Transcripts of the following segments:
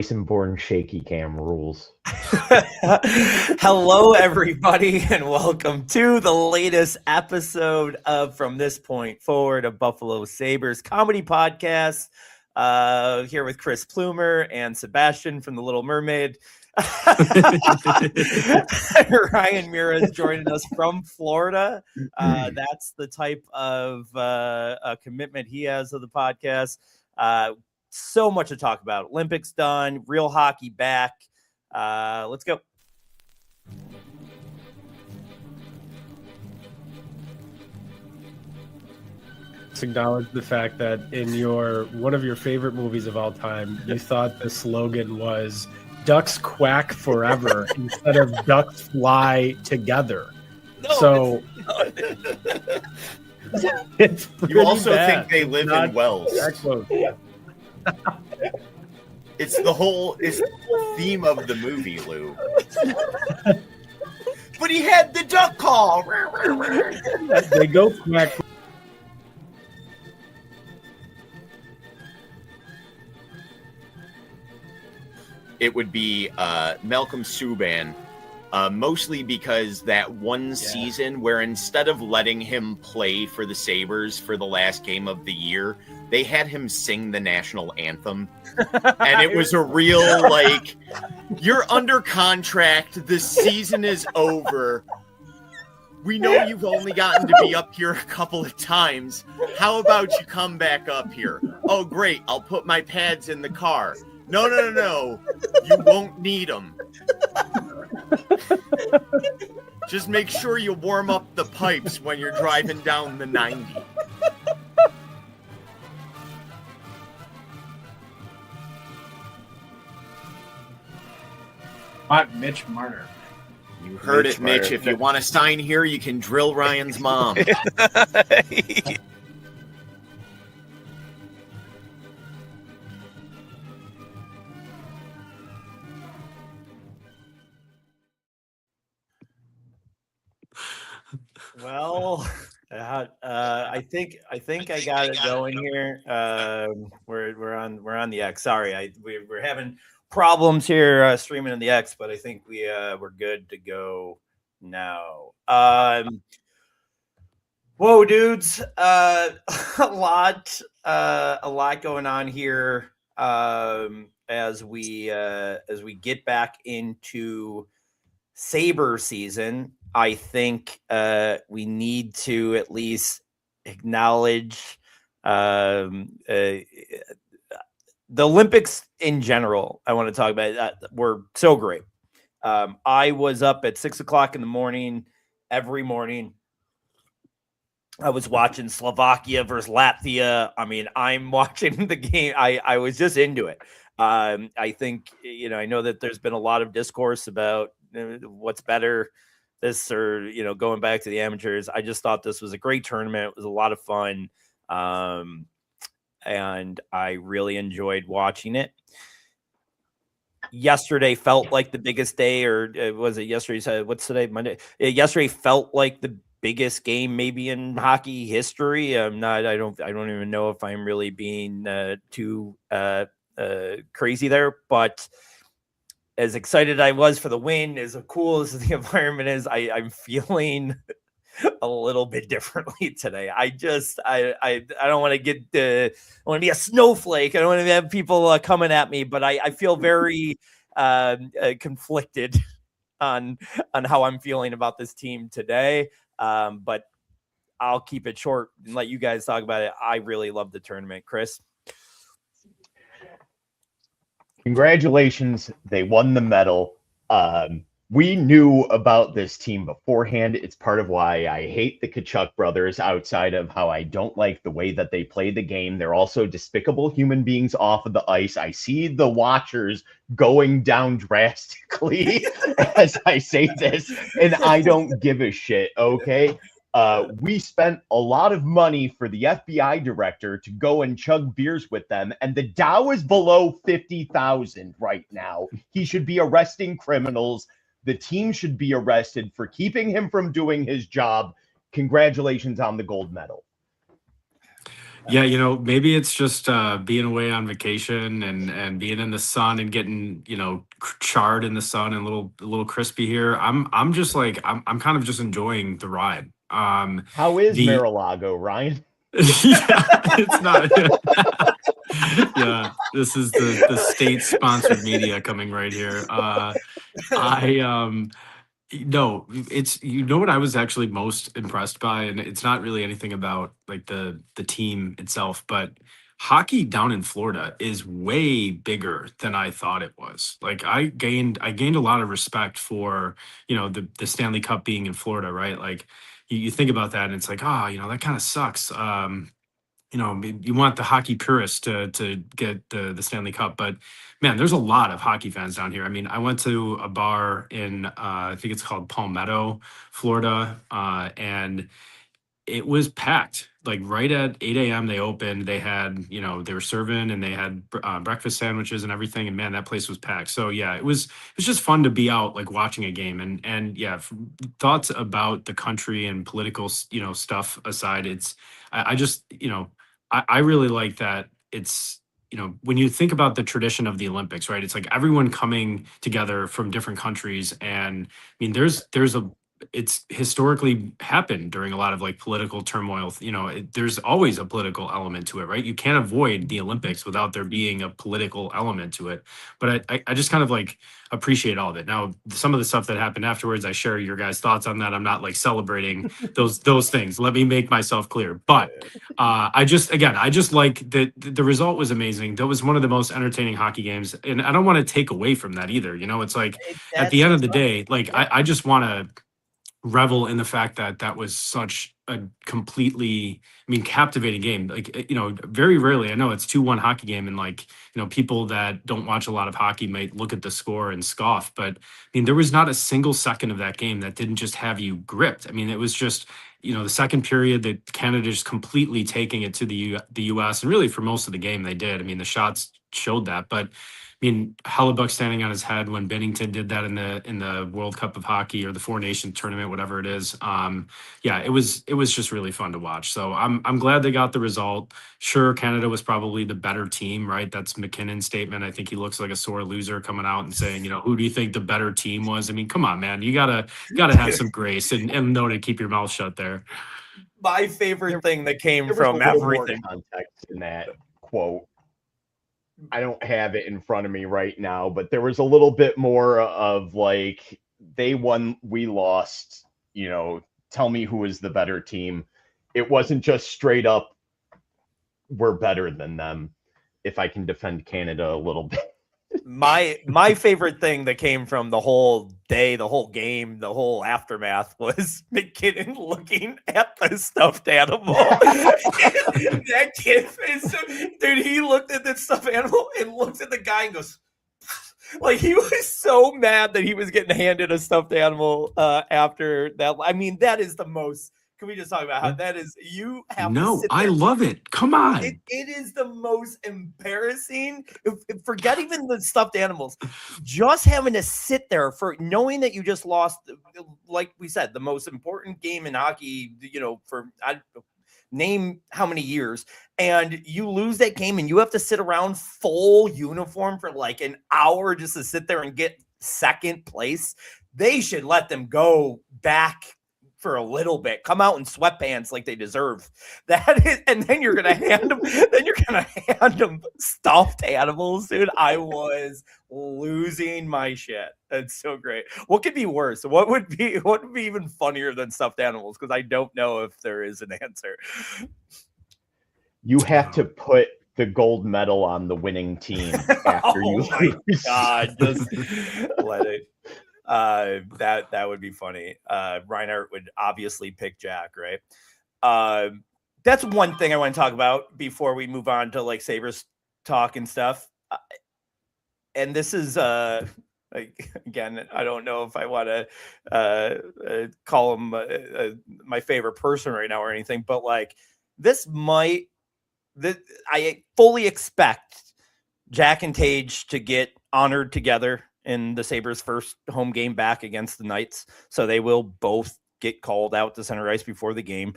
Jason-born shaky cam rules. Hello, everybody, and welcome to the latest episode of From This Point Forward, a Buffalo Sabres comedy podcast. Here with Chris Plumer and Sebastian from The Little Mermaid. Ryan Mira is joining us from Florida. That's the type of commitment he has to the podcast. So much to talk about. Olympics done, real hockey back. Let's go. Let's acknowledge the fact that in one of your favorite movies of all time, you thought the slogan was "Ducks quack forever" instead of "Ducks fly together." No, so it's you also bad. think they live in wells. It's the whole theme of the movie, Lou. But he had the duck call. They go quack. It would be Malcolm Subban, mostly because that one season where instead of letting him play for the Sabres for the last game of the year, they had him sing the national anthem. And it was a real, like, you're under contract. The season is over. We know you've only gotten to be up here a couple of times. How about you come back up here? Oh, great. I'll put my pads in the car. No. You won't need them. Just make sure you warm up the pipes when you're driving down the 90. Mitch Marner. You heard it, Mitch. If you want to sign here, you can drill Ryan's mom. Well, I think I got it going here. We're on the X. Sorry, we're having problems here streaming in the X, but I think we're good to go now. Whoa, dudes! A lot going on here as we get back into Sabre season. I think we need to at least acknowledge the Olympics in general. I want to talk about that. Were so great. I was up at 6:00 in the morning every morning. I was watching Slovakia versus Latvia. I mean, I'm watching the game. I was just into it. I think, I know that there's been a lot of discourse about what's better, this or, going back to the amateurs. I just thought this was a great tournament. It was a lot of fun. And I really enjoyed watching it. Yesterday felt like the biggest day, or was it yesterday? What's today? Monday. Yesterday felt like the biggest game maybe in hockey history. I don't even know if I'm really being too crazy there, but as excited I was for the win, as cool as the environment is, I'm feeling a little bit differently today. I don't want to get I want to be a snowflake. I don't want to have people coming at me, but I feel very conflicted on how I'm feeling about this team today. But I'll keep it short and let you guys talk about it. I really love the tournament. Chris? Congratulations. They won the medal. We knew about this team beforehand. It's part of why I hate the Tkachuk brothers, outside of how I don't like the way that they play the game. They're also despicable human beings off of the ice. I see the watchers going down drastically as I say this, and I don't give a shit, okay? We spent a lot of money for the FBI director to go and chug beers with them, and the Dow is below 50,000 right now. He should be arresting criminals. The team should be arrested for keeping him from doing his job. Congratulations on the gold medal. Yeah, maybe it's just being away on vacation and being in the sun and getting, charred in the sun and a little crispy here. I'm just like I'm kind of just enjoying the ride. How is The Mar-a-Lago, Ryan? yeah, it's not. Yeah, this is the state sponsored media coming right here. I No, it's what I was actually most impressed by, and it's not really anything about like the team itself, but hockey down in Florida is way bigger than I thought it was. Like I gained a lot of respect for, the Stanley Cup being in Florida, right? Like you think about that and it's like, that kind of sucks. You want the hockey purists to get the Stanley Cup, but man, there's a lot of hockey fans down here. I mean, I went to a bar in I think it's called Palmetto, Florida, and it was packed. Like right at 8 a.m. they opened. They had, they were serving and they had breakfast sandwiches and everything. And man, that place was packed. So yeah, it was just fun to be out like watching a game. And yeah, thoughts about the country and political, stuff aside, I just, I really like that it's, when you think about the tradition of the Olympics, right? It's like everyone coming together from different countries. And I mean, it's historically happened during a lot of like political turmoil. There's always a political element to it, right? You can't avoid the Olympics without there being a political element to it. But I just kind of like appreciate all of it. Now, some of the stuff that happened afterwards, I share your guys' thoughts on that. I'm not like celebrating those things. Let me make myself clear. But I just like that the result was amazing. That was one of the most entertaining hockey games, and I don't want to take away from that either. It's like at the end of the day, like I just want to revel in the fact that that was such a completely, captivating game. Like, very rarely, I know it's 2-1 hockey game, and like, people that don't watch a lot of hockey might look at the score and scoff, but there was not a single second of that game that didn't just have you gripped. It was just, the second period that Canada just completely taking it to the US, and really for most of the game they did. The shots showed that, but Hellebuck standing on his head when Bennington did that in the World Cup of Hockey or the Four Nations tournament, whatever it is. Yeah, it was just really fun to watch. So I'm glad they got the result. Sure, Canada was probably the better team, right? That's McKinnon's statement. I think he looks like a sore loser coming out and saying, who do you think the better team was? Come on, man, you gotta have some grace and know to keep your mouth shut there. My favorite thing that came There was from a little more everything. context in that quote. I don't have it in front of me right now, but there was a little bit more of like, they won, we lost, tell me who is the better team. It wasn't just straight up, we're better than them, if I can defend Canada a little bit. My favorite thing that came from the whole day, the whole game, the whole aftermath was McKinnon looking at the stuffed animal. That kid is so, dude, he looked at the stuffed animal and looks at the guy and goes, like, he was so mad that he was getting handed a stuffed animal after that. That is the most. Can we just talk about how that is? You have no, to sit I there. love it. Come on. It is the most embarrassing. Forget even the stuffed animals. Just having to sit there for knowing that you just lost, like we said, the most important game in hockey, for name how many years, and you lose that game and you have to sit around full uniform for like an hour just to sit there and get second place. They should let them go back for a little bit, come out in sweatpants like they deserve. That is, and then you're gonna hand them. Then you're gonna hand them stuffed animals, dude. I was losing my shit. That's so great. What could be worse? What would be even funnier than stuffed animals? Because I don't know if there is an answer. You have to put the gold medal on the winning team after you lose. God, just let it. That would be funny. Reinhardt would obviously pick Jack, right? That's one thing I want to talk about before we move on to like Sabres talk and stuff. And this is like, again, I don't know if I want to call him my favorite person right now or anything, but like I fully expect Jack and Tage to get honored together in the Sabres' first home game back against the Knights. So they will both get called out to center ice before the game.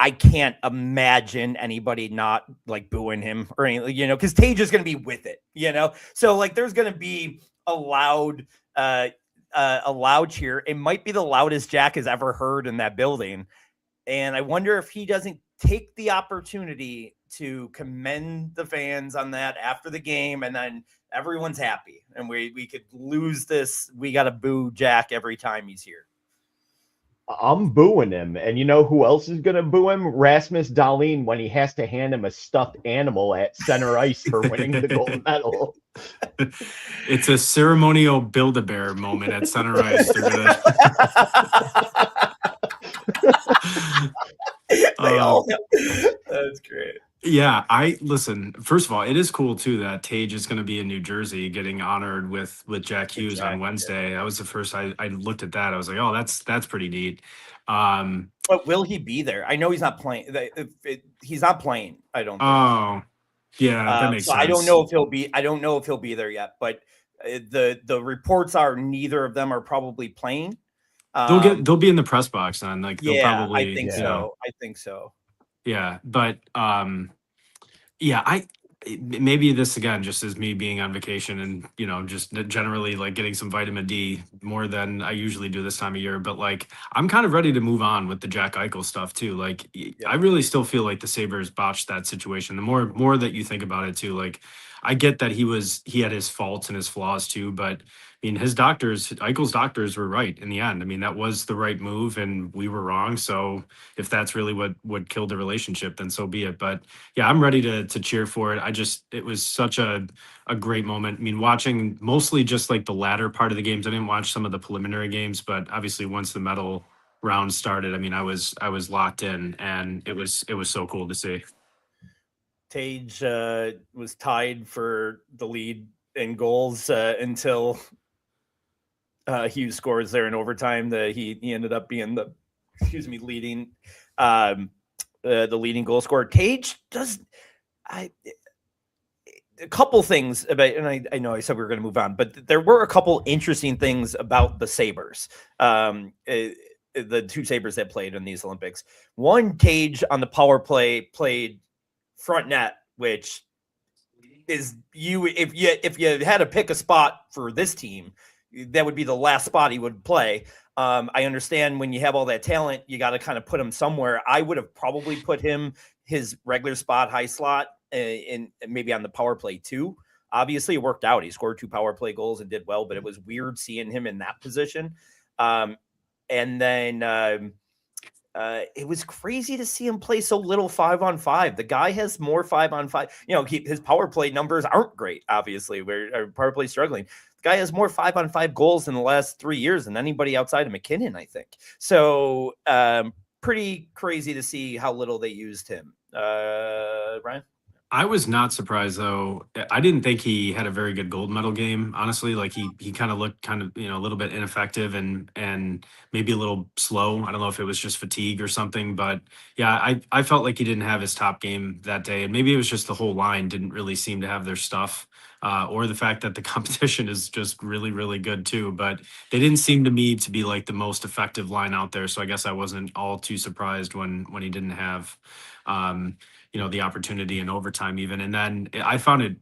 I can't imagine anybody not like booing him or anything, because Tage is going to be with it, So like, there's going to be a loud cheer. It might be the loudest Jack has ever heard in that building, and I wonder if he doesn't take the opportunity to commend the fans on that after the game, and then everyone's happy, and we could lose this. We got to boo Jack every time he's here. I'm booing him. And you know who else is going to boo him? Rasmus Dahlin, when he has to hand him a stuffed animal at center ice for winning the gold medal. It's a ceremonial Build-A-Bear moment at center ice. They're gonna... That's great. Yeah, listen. First of all, it is cool too that Tage is going to be in New Jersey getting honored with Jack Hughes on Wednesday. That was the first I looked at that. I was like, oh, that's pretty neat. But will he be there? I know he's not playing. He's not playing. I don't think. Oh, yeah, that makes sense. I don't know if he'll be. I don't know if he'll be there yet. But the reports are neither of them are probably playing. They'll be in the press box then. Like, they'll probably. I think so. I think so. Yeah, but yeah, maybe this again just is me being on vacation and just generally like getting some vitamin D more than I usually do this time of year. But like, I'm kind of ready to move on with the Jack Eichel stuff too. Like, I really still feel like the Sabres botched that situation. The more that you think about it too, like, I get that he had his faults and his flaws too, but I mean, Eichel's doctors were right in the end. I mean, that was the right move and we were wrong. So if that's really what killed the relationship, then so be it. But yeah, I'm ready to cheer for it. It was such a great moment. I mean, watching mostly just like the latter part of the games. I didn't watch some of the preliminary games, but obviously once the medal round started, I mean, I was locked in, and it was so cool to see. Tage was tied for the lead in goals until Hughes scores there in overtime. He ended up being the leading goal scorer. Tage does a couple things about, and I know I said we were going to move on, but there were a couple interesting things about the Sabres. The two Sabres that played in these Olympics. One, Tage on the power play played front net, which is if you had to pick a spot for this team, that would be the last spot he would play. I understand when you have all that talent, you got to kind of put him somewhere. I would have probably put him his regular spot, high slot, in maybe on the power play too. Obviously, it worked out. He scored 2 power play goals and did well, but it was weird seeing him in that position. And then it was crazy to see him play so little 5-on-5. The guy has more 5-on-5. His power play numbers aren't great, obviously. Where power play struggling. The guy has more 5-on-5 goals in the last 3 years than anybody outside of McKinnon, I think. So pretty crazy to see how little they used him. Ryan? I was not surprised though. I didn't think he had a very good gold medal game. Honestly, like he kind of looked a little bit ineffective and maybe a little slow. I don't know if it was just fatigue or something, but yeah, I felt like he didn't have his top game that day, and maybe it was just the whole line didn't really seem to have their stuff, or the fact that the competition is just really, really good too. But they didn't seem to me to be like the most effective line out there. So I guess I wasn't all too surprised when he didn't have the opportunity in overtime even. And then I found it,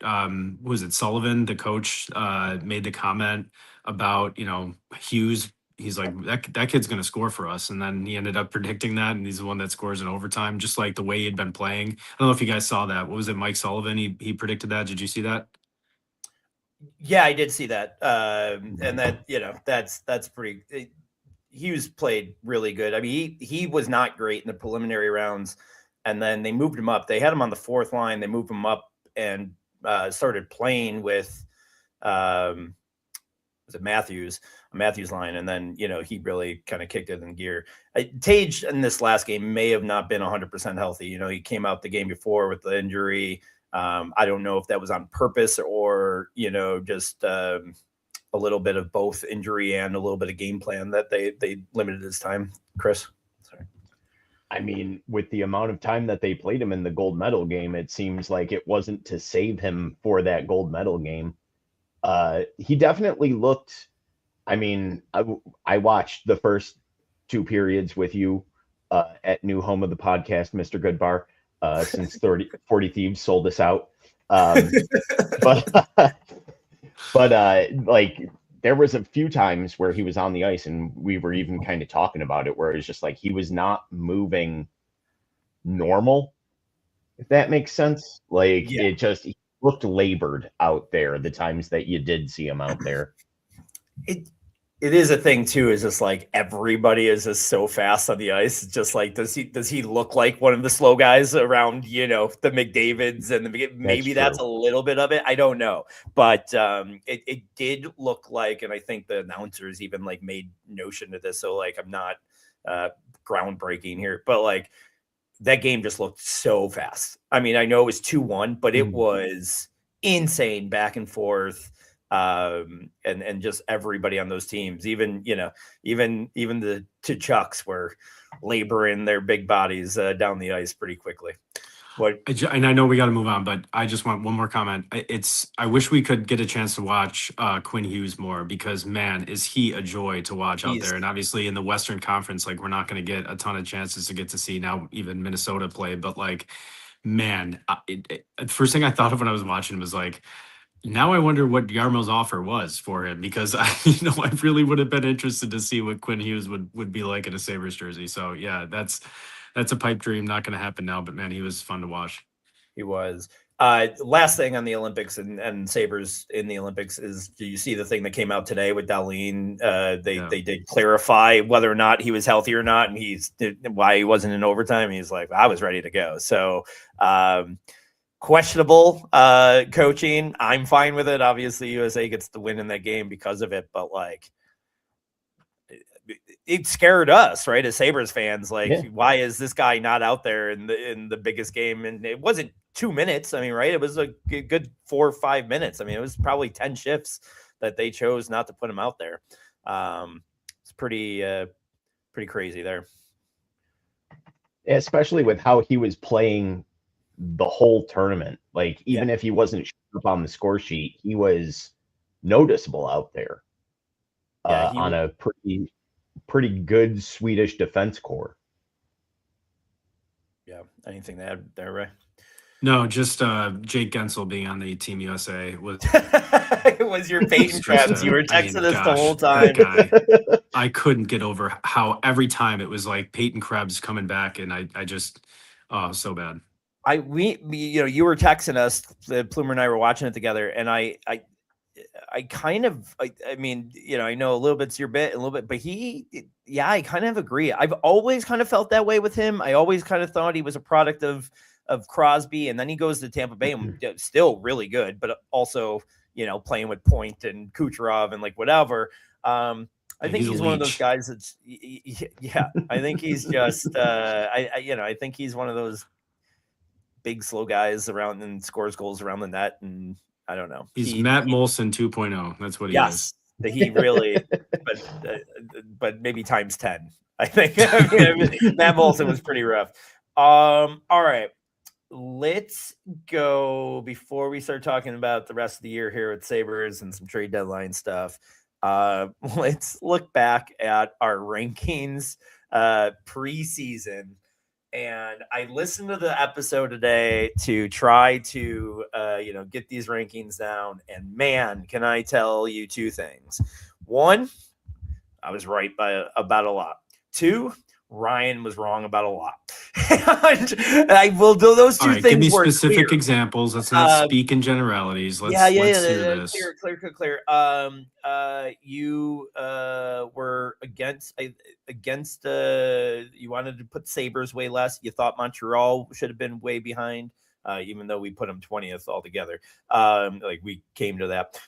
was it Sullivan, the coach, made the comment about, Hughes. He's like, that kid's going to score for us. And then he ended up predicting that. And he's the one that scores in overtime, just like the way he'd been playing. I don't know if you guys saw that. What was it? Mike Sullivan. He predicted that. Did you see that? Yeah, I did see that. And that, that's pretty, Hughes played really good. I mean, he was not great in the preliminary rounds. And then they moved him up. They had him on the fourth line. They moved him up and started playing with was it Matthews line. And then, he really kind of kicked it in gear. Tage in this last game may have not been 100% healthy. He came out the game before with the injury. I don't know if that was on purpose or, just a little bit of both injury and a little bit of game plan that they limited his time. Chris? Sorry. I mean, with the amount of time that they played him in the gold medal game, it seems like it wasn't to save him for that gold medal game. He definitely looked, I mean, I watched the first 2 periods with you. at new home of the podcast, Mr. Goodbar, since 40 Thieves sold us out. But like there was a few times where he was on the ice and we were even kind of talking about it, where it was just like he was not moving normal, if that makes sense. Like Yeah. it just he looked labored out there the times that you did see him out there. It is a thing too, is just like everybody is just so fast on the ice. It's just like, does he look like one of the slow guys around, the McDavids and maybe that's a little bit of it. I don't know. But it did look like, and I think the announcers even like made notion of this. So like, I'm not groundbreaking here, but like that game just looked so fast. I mean, I know it was 2-1, but it was insane back and forth. And just everybody on those teams, even the Chucks were laboring their big bodies down the ice pretty quickly. And I know we got to move on, but I just want one more comment. I wish we could get a chance to watch Quinn Hughes more, because man, is he a joy to watch out there. And obviously in the Western Conference, like we're not going to get a ton of chances to get to see now even Minnesota play, but like, man, first thing I thought of when I was watching was like, now I wonder what Yarmo's offer was for him, because I really would have been interested to see what Quinn Hughes would be like in a Sabres jersey. So yeah, that's a pipe dream. Not going to happen now, but man, he was fun to watch. He was. Last thing on the Olympics and Sabres in the Olympics is, do you see the thing that came out today with Dahlin? They did clarify whether or not he was healthy or not, and why he wasn't in overtime. He's like, I was ready to go. So, questionable coaching. I'm fine with it. Obviously, USA gets the win in that game because of it, but like it scared us, right, as Sabres fans. Like, why is this guy not out there in the biggest game? And it wasn't 2 minutes. I mean, right? It was a good 4 or 5 minutes. I mean, it was probably 10 shifts that they chose not to put him out there. It's pretty crazy there. Especially with how he was playing the whole tournament. Like, even if he wasn't up on the score sheet, he was noticeable out there on a pretty good Swedish defense core. Yeah. Anything to add there, Ray? No, just Jake Gensel being on the Team USA was it was your Peyton Krebs. You were texting us the whole time. Guy, I couldn't get over how every time it was like Peyton Krebs coming back, and I just so bad. You were texting us, Plumer and I were watching it together, and I mean, I know a little bit's your bit, a little bit, but I kind of agree. I've always kind of felt that way with him. I always kind of thought he was a product of Crosby, and then he goes to Tampa Bay and still really good, but also, playing with Point and Kucherov and like whatever. I think he's one of those guys that's, I think he's just, I think he's one of those big, slow guys around and scores goals around the net. And I don't know. He's Matt Molson 2.0. That's what he is. He really, but maybe times 10. I think Matt Molson was pretty rough. All right. Let's go, before we start talking about the rest of the year here at Sabres and some trade deadline stuff. Let's look back at our rankings preseason. And I listened to the episode today to try to, get these rankings down. And man, can I tell you two things. One, I was right about a lot. Two, Ryan was wrong about a lot. And I will do those two things. Give me specific examples. Let's not speak in generalities. Let's hear this. Clear. You were against. You wanted to put Sabres way less. You thought Montreal should have been way behind, even though we put them 20th altogether. We came to that.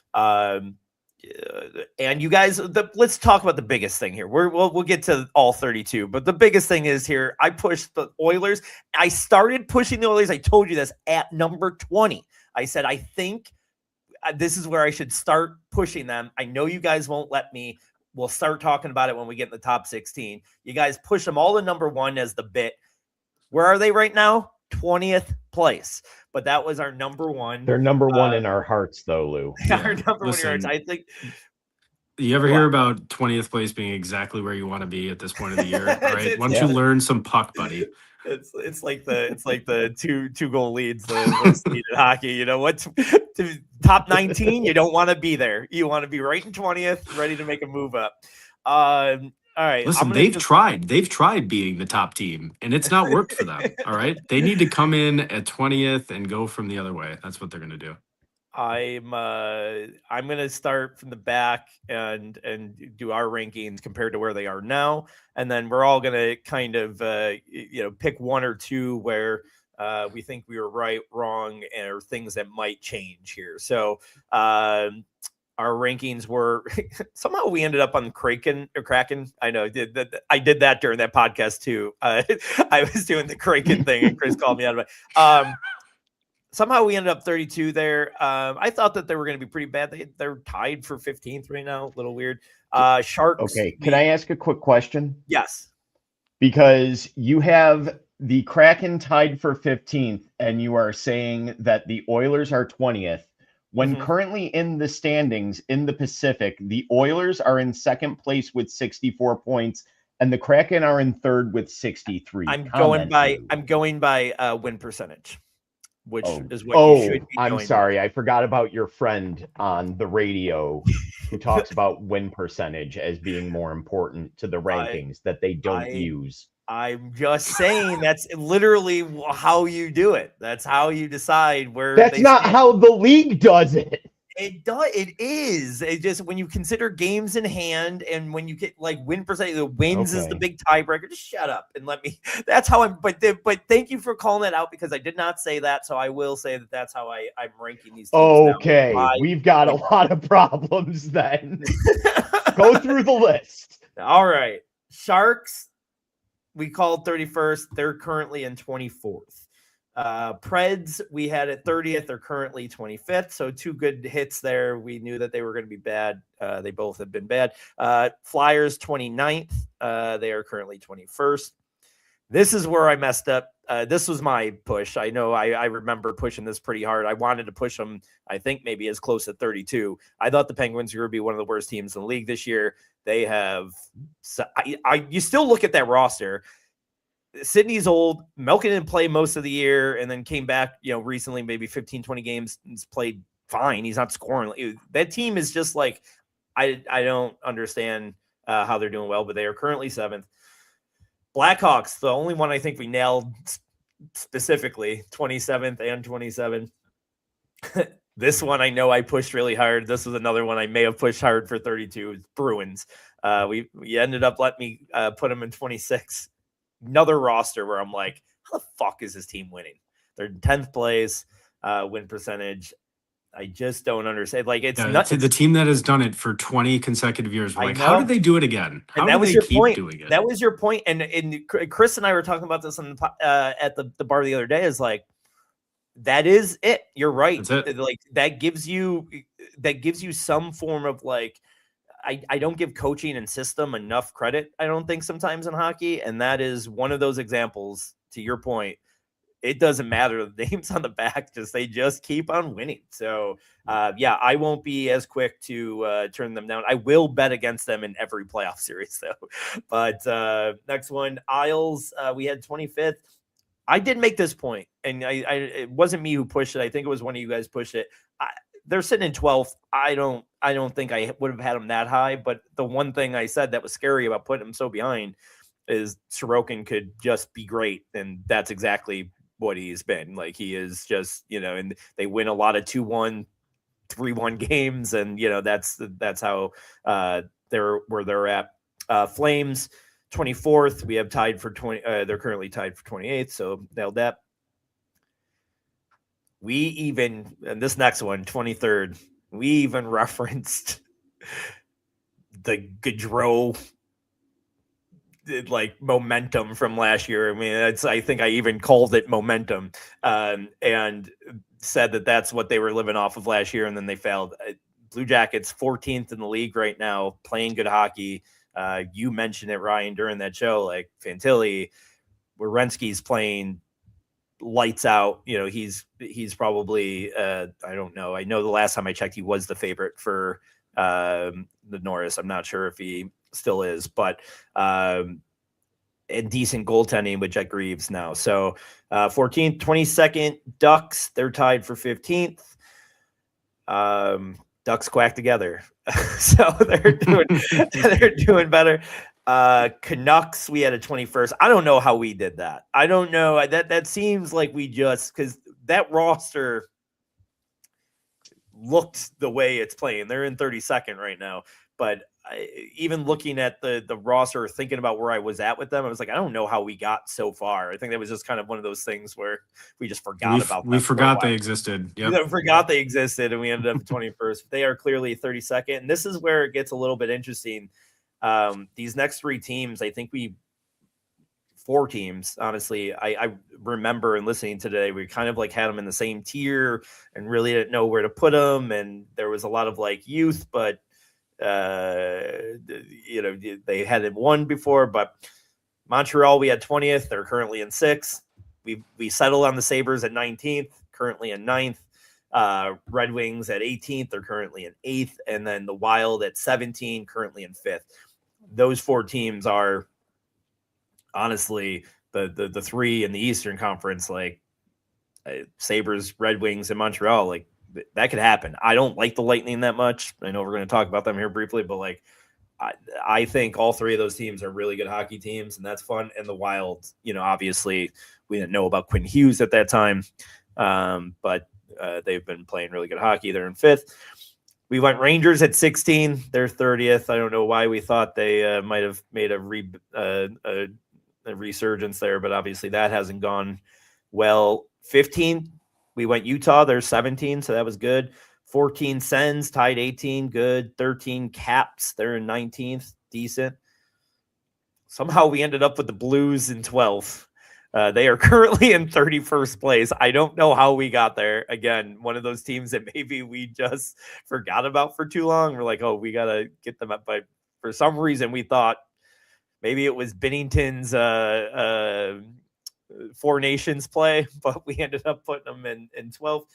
And you guys, let's talk about the biggest thing here. We'll get to all 32, but the biggest thing is here. I pushed the Oilers. I started pushing the Oilers. I told you this at number 20. I said, I think this is where I should start pushing them. I know you guys won't let me. We'll start talking about it when we get in the top 16. You guys push them all to number 1 as the bit. Where are they right now? 20th place. But that was our number 1. They're number 1 in our hearts, though, Lou. Our number 1 in our hearts. I think You ever hear about 20th place being exactly where you want to be at this point of the year? All right. Why don't Yeah. you learn some puck, buddy? It's like the two goal leads, the worst lead in hockey. You know what? Top 19, you don't want to be there. You want to be right in 20th, ready to make a move up. All right. Listen, they've tried. They've tried beating the top team, and it's not worked for them. All right. They need to come in at 20th and go from the other way. That's what they're going to do. I'm gonna start from the back and do our rankings compared to where they are now, and then we're all gonna kind of pick one or two where we think we were right, wrong, or things that might change here. So our rankings were somehow we ended up on Kraken. I know I did that during that podcast too. I was doing the Kraken thing, and Chris called me out of it. Somehow we ended up 32 there. I thought that they were going to be pretty bad. They're tied for 15th right now. A little weird. Sharks. Okay. Can I ask a quick question? Yes. Because you have the Kraken tied for 15th, and you are saying that the Oilers are 20th. When currently in the standings in the Pacific, the Oilers are in second place with 64 points, and the Kraken are in third with 63. I'm going by win percentage. Which is what you should be I'm doing. sorry. I forgot about your friend on the radio who talks about win percentage as being more important to the rankings that they don't use. I'm just saying that's literally how you do it. That's how you decide where. That's not how the league does it. It does. It is. It just when you consider games in hand and when you get like win percentage, the wins is the big tiebreaker. Just shut up and let me. That's how I'm. But thank you for calling that out because I did not say that. So I will say that that's how I'm ranking these teams. Okay, we've got a lot of problems then. Go through the list. All right, Sharks. We called 31st. They're currently in 24th. Preds, we had at 30th. They're currently 25th. So two good hits there. We knew that they were going to be bad. They both have been bad. Flyers, 29th. They are currently 21st. This is where I messed up. This was my push. I know I remember pushing this pretty hard. I wanted to push them, I think, maybe as close to 32. I thought the Penguins were going to be one of the worst teams in the league this year. They have you still look at that roster. Sidney's old. Melkin didn't play most of the year and then came back, recently, maybe 15, 20 games. He's played fine. He's not scoring. That team is just like, I don't understand how they're doing well, but they are currently 7th. Blackhawks, the only one I think we nailed specifically, 27th and 27. This one I know I pushed really hard. This was another one I may have pushed hard for 32. It's Bruins. We ended up letting me put them in 26. Another roster where I'm like, how the fuck is this team winning? They're in 10th place, win percentage. I just don't understand. Like, it's not the team that has done it for 20 consecutive years. We're like, how did they do it again? How and that do was they your keep point. doing it? That was your point. And Chris and I were talking about this on at the bar the other day. Is like, that is it. You're right. That's it. Like that gives you some form of like. I don't give coaching and system enough credit, I don't think, sometimes in hockey. And that is one of those examples, to your point. It doesn't matter the names on the back, they just keep on winning. So, I won't be as quick to turn them down. I will bet against them in every playoff series, though. But next one, Isles, we had 25th. I did make this point, and it wasn't me who pushed it. I think it was one of you guys pushed it. They're sitting in 12th. I don't think I would have had them that high, but the one thing I said that was scary about putting them so behind is Sorokin could just be great, and that's exactly what he's been. Like, he is just, and they win a lot of 2-1, 3-1 games, and that's how they're where they're at. Flames 24th. We have tied for 20. They're currently tied for 28th, so nailed that. And this next one, 23rd, we even referenced the Gaudreau momentum from last year. I mean, I think I even called it momentum, and said that that's what they were living off of last year, and then they failed. Blue Jackets 14th in the league right now, playing good hockey. You mentioned it, Ryan, during that show, like Fantilli, Werenski's playing lights out. He's probably I don't know. I know the last time I checked, he was the favorite for the Norris. I'm not sure if he still is, but and decent goaltending with Jet Greaves now. So 14th, 22nd, Ducks, they're tied for 15th. Ducks quack together. So they're doing better. Canucks, we had a 21st. I don't know how we did that. I don't know. That seems like we just, because that roster looked the way it's playing. They're in 32nd right now. But even looking at the roster, thinking about where I was at with them, I was like, I don't know how we got so far. I think that was just kind of one of those things where we just forgot about them. We forgot they existed. Yep. We forgot they existed, and we ended up 21st. They are clearly 32nd. And this is where it gets a little bit interesting. These next three teams, I think four teams, honestly, I remember and listening today, we kind of like had them in the same tier and really didn't know where to put them. And there was a lot of like youth, but they hadn't won before. But Montreal, we had 20th. They're currently in 6th. We settled on the Sabres at 19th, currently in 9th. Red Wings at 18th. They're currently in 8th. And then the Wild at 17, currently in 5th. Those four teams are honestly the three in the Eastern Conference, like Sabres, Red Wings, and Montreal. Like that could happen. I don't like the Lightning that much. I know we're going to talk about them here briefly, but like I think all three of those teams are really good hockey teams, and that's fun. And the Wild, obviously we didn't know about Quinn Hughes at that time, but they've been playing really good hockey. They're in 5th. We went Rangers at 16. They're 30th. I don't know why we thought they might have made a resurgence there, but obviously that hasn't gone well. 15, we went Utah. They're 17, so that was good. 14 Sens, tied 18, good. 13 Caps, they're in 19th, decent. Somehow we ended up with the Blues in 12th. They are currently in 31st place. I don't know how we got there. Again, one of those teams that maybe we just forgot about for too long. We're like, oh, we got to get them up. But for some reason, we thought maybe it was Bennington's Four Nations play, but we ended up putting them in 12th.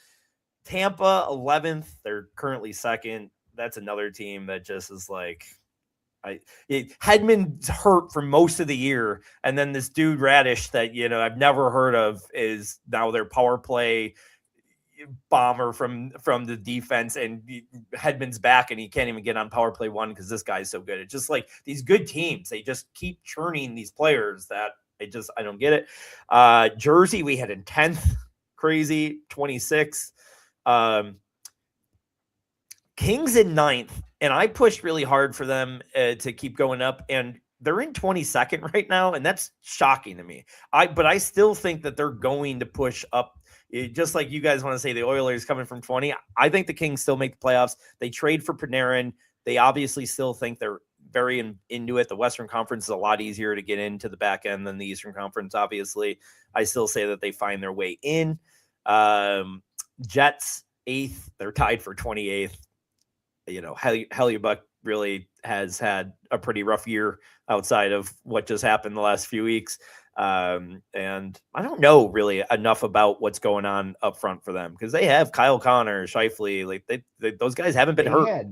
Tampa, 11th. They're currently 2nd. That's another team that just is like, Hedman's hurt for most of the year, and then this dude Radish that I've never heard of is now their power play bomber from the defense, and Hedman's back and he can't even get on power play 1 because this guy's so good. It's just like these good teams, they just keep churning these players that I don't get it. Jersey, we had in 10th, crazy. 26th. Kings in 9th, and I pushed really hard for them to keep going up, and they're in 22nd right now, and that's shocking to me. But I still think that they're going to push up. Just like you guys want to say the Oilers coming from 20, I think the Kings still make the playoffs. They trade for Panarin. They obviously still think they're very into it. The Western Conference is a lot easier to get into the back end than the Eastern Conference, obviously. I still say that they find their way in. Jets, 8th. They're tied for 28th. Hellebuyck really has had a pretty rough year outside of what just happened the last few weeks. And I don't know really enough about what's going on up front for them because they have Kyle Connor, Scheifele. Like those guys haven't been hurt.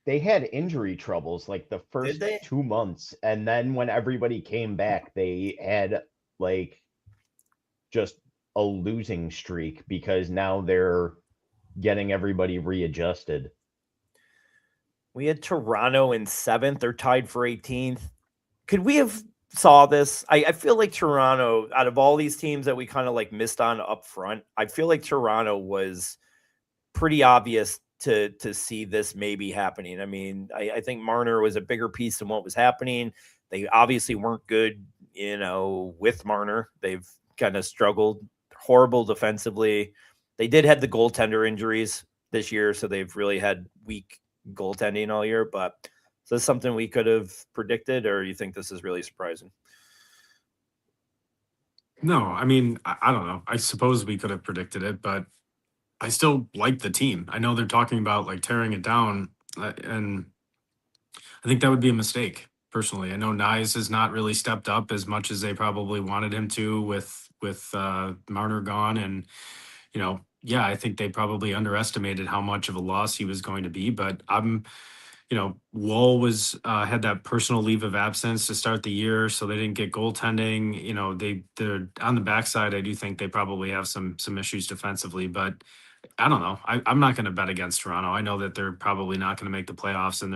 They had injury troubles like the first 2 months. And then when everybody came back, they had like just a losing streak because now they're getting everybody readjusted. We had Toronto in 7th. They're tied for 18th. Could we have saw this? I feel like Toronto, out of all these teams that we kind of like missed on up front, I feel like Toronto was pretty obvious to see this maybe happening. I mean, I think Marner was a bigger piece than what was happening. They obviously weren't good, with Marner. They've kind of struggled, horrible defensively. They did have the goaltender injuries this year, so they've really had weak goaltending all year. But is this something we could have predicted, or you think this is really surprising? No, I mean, I don't know. I suppose we could have predicted it, but I still like the team. I know they're talking about like tearing it down, and I think that would be a mistake. Personally, I know Nyes has not really stepped up as much as they probably wanted him to with Marner gone, and yeah, I think they probably underestimated how much of a loss he was going to be. But Wool was had that personal leave of absence to start the year, so they didn't get goaltending. They're on the backside. I do think they probably have some issues defensively, but I don't know. I'm not going to bet against Toronto. I know that they're probably not going to make the playoffs, and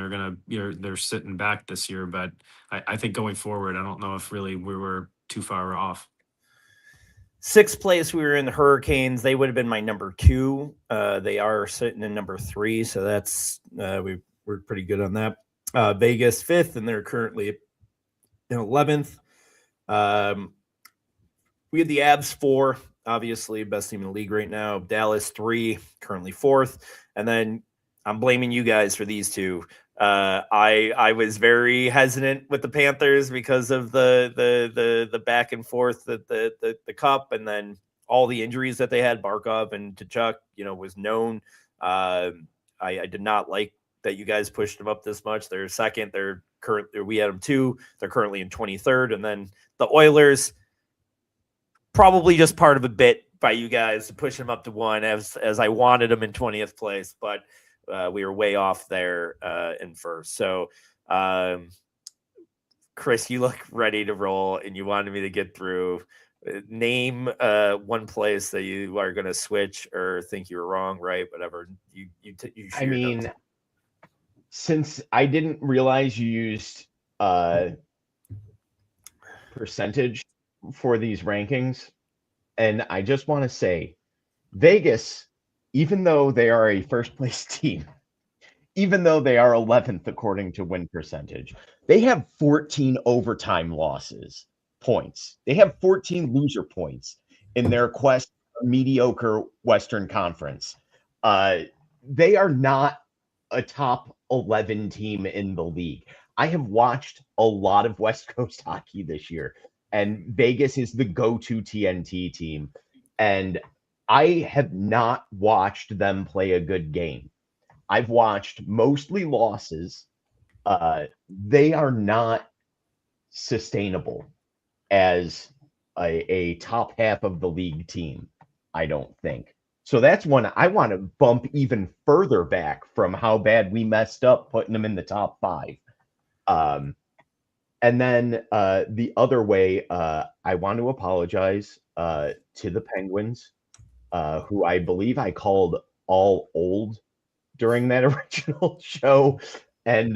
they're sitting back this year. But I think going forward, I don't know if really we were too far off. Sixth place, we were in the Hurricanes. They would have been my number 2. They are sitting in number 3, so that's we're pretty good on that. Vegas 5th, and they're currently in 11th. We had the Avs 4, obviously best team in the league right now. Dallas 3, currently 4th, and then I'm blaming you guys for these two. I was very hesitant with the Panthers because of the back and forth, the cup, and then all the injuries that they had. Barkov and Tkachuk, was known. I did not like that you guys pushed them up this much. They're second. We had them 2. They're currently in 23rd, and then the Oilers, probably just part of a bit by you guys to push them up to 1 as I wanted them in 20th place, but we were way off there in first. So, Chris, you look ready to roll, and you wanted me to get through. Name one place that you are going to switch or think you were wrong, right? Whatever. I mean, since I didn't realize you used percentage for these rankings, and I just want to say, Vegas, even though they are a first place team, even though they are 11th according to win percentage, they have 14 overtime points. They have 14 loser points in their quest for mediocre Western Conference. They are not a top 11 team in the league. I have watched a lot of West Coast hockey this year, and Vegas is the go-to TNT team. And I have not watched them play a good game. I've watched mostly losses. They are not sustainable as a top half of the league team, I don't think. So that's one I want to bump even further back from how bad we messed up putting them in the top 5. And then the other way, I want to apologize to the Penguins, who I believe I called all old during that original show. And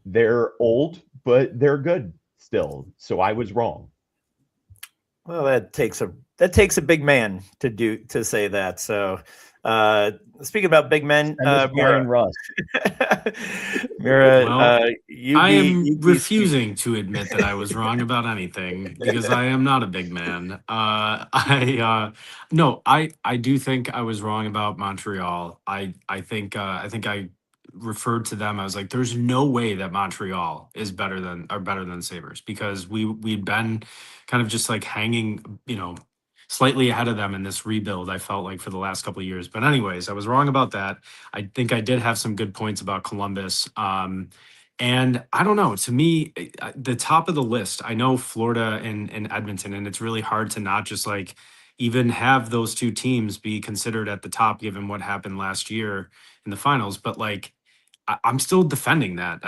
they're old, but they're good still. So I was wrong. Well, that takes a big man to say that. So speaking about big men, Brian Russ. Mira, I am refusing to admit that I was wrong about anything because I am not a big man. I do think I was wrong about Montreal. I think I referred to them. I was like, there's no way that Montreal is better than Sabres, because we'd been kind of just like hanging, slightly ahead of them in this rebuild, I felt like, for the last couple of years. But anyways, I was wrong about that. I think I did have some good points about Columbus. And I don't know, to me, the top of the list, I know Florida and Edmonton, and it's really hard to not just like even have those two teams be considered at the top given what happened last year in the finals. But like, I'm still defending that.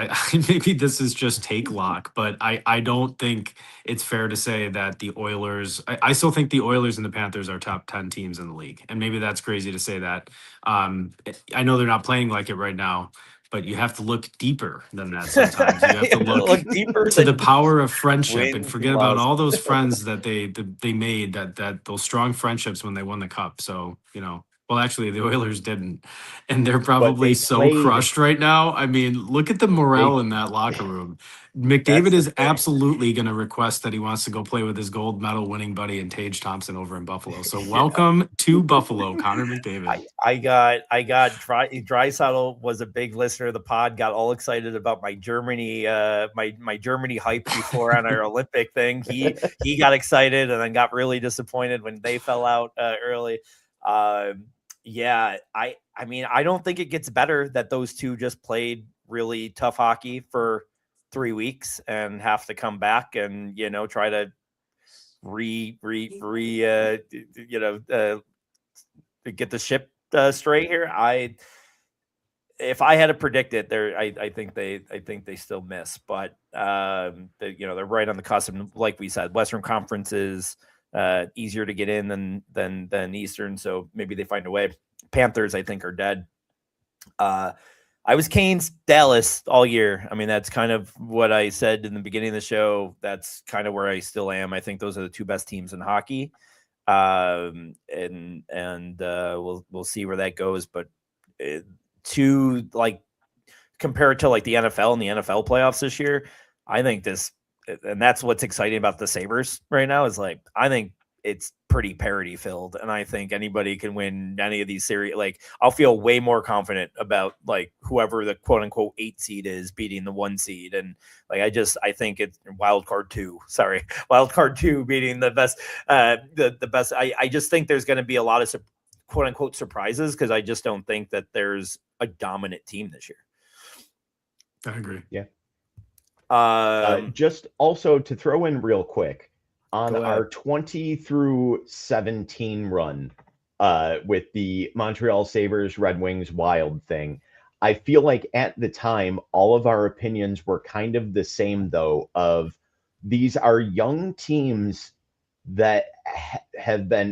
Maybe this is just take lock, but I don't think it's fair to say that the Oilers. I still think the Oilers and the Panthers are top 10 teams in the league, and maybe that's crazy to say that. I know they're not playing like it right now, but you have to look deeper than that sometimes. You have to look deeper to the power of friendship and forget about loss. all those friends that they made, that those strong friendships when they won the cup. So well, actually, the Oilers didn't, and they're probably so crushed right now. I mean, look at the morale in that locker room. McDavid is absolutely going to request that he wants to go play with his gold medal winning buddy and Tage Thompson over in Buffalo. So welcome to Buffalo, Connor McDavid. I got Draisaitl was a big listener of the pod, got all excited about my Germany my Germany hype before on our Olympic thing. He got excited and then got really disappointed when they fell out early. Yeah, I mean, I don't think it gets better that those two just played really tough hockey for 3 weeks and have to come back and try to get the ship straight here. If I had to predict it, I think they still miss, but they're right on the cusp. And like we said, Western Conference is easier to get in than Eastern, so maybe they find a way. Panthers, I think, are dead. I was Canes Dallas all year. I mean, that's kind of what I said in the beginning of the show. That's kind of where I still am. I think those are the two best teams in hockey. And we'll see where that goes. But to like compare it to like the NFL and the NFL playoffs this year, I think this, and that's what's exciting about the Sabres right now, is like I think it's pretty parity filled, and I think anybody can win any of these series. Like I'll feel way more confident about like whoever the quote unquote 8 seed is beating the 1 seed, and like I think it's wild card 2 beating the best the best. I just think there's going to be a lot of quote unquote surprises, because I just don't think that there's a dominant team this year. I agree. Yeah. Just also to throw in real quick, on our 20 through 17 run with the Montreal Sabres, Red Wings, Wild thing, I feel like at the time, all of our opinions were kind of the same, of these are young teams that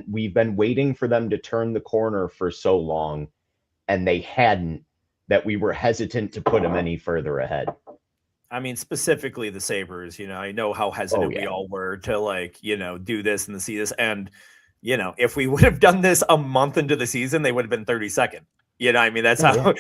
we've been waiting for them to turn the corner for so long, and they hadn't, that we were hesitant to put them any further ahead. I mean, specifically the Sabres, I know how hesitant we all were to do this and see this. And, if we would have done this a month into the season, they would have been 32nd. I mean, that's how.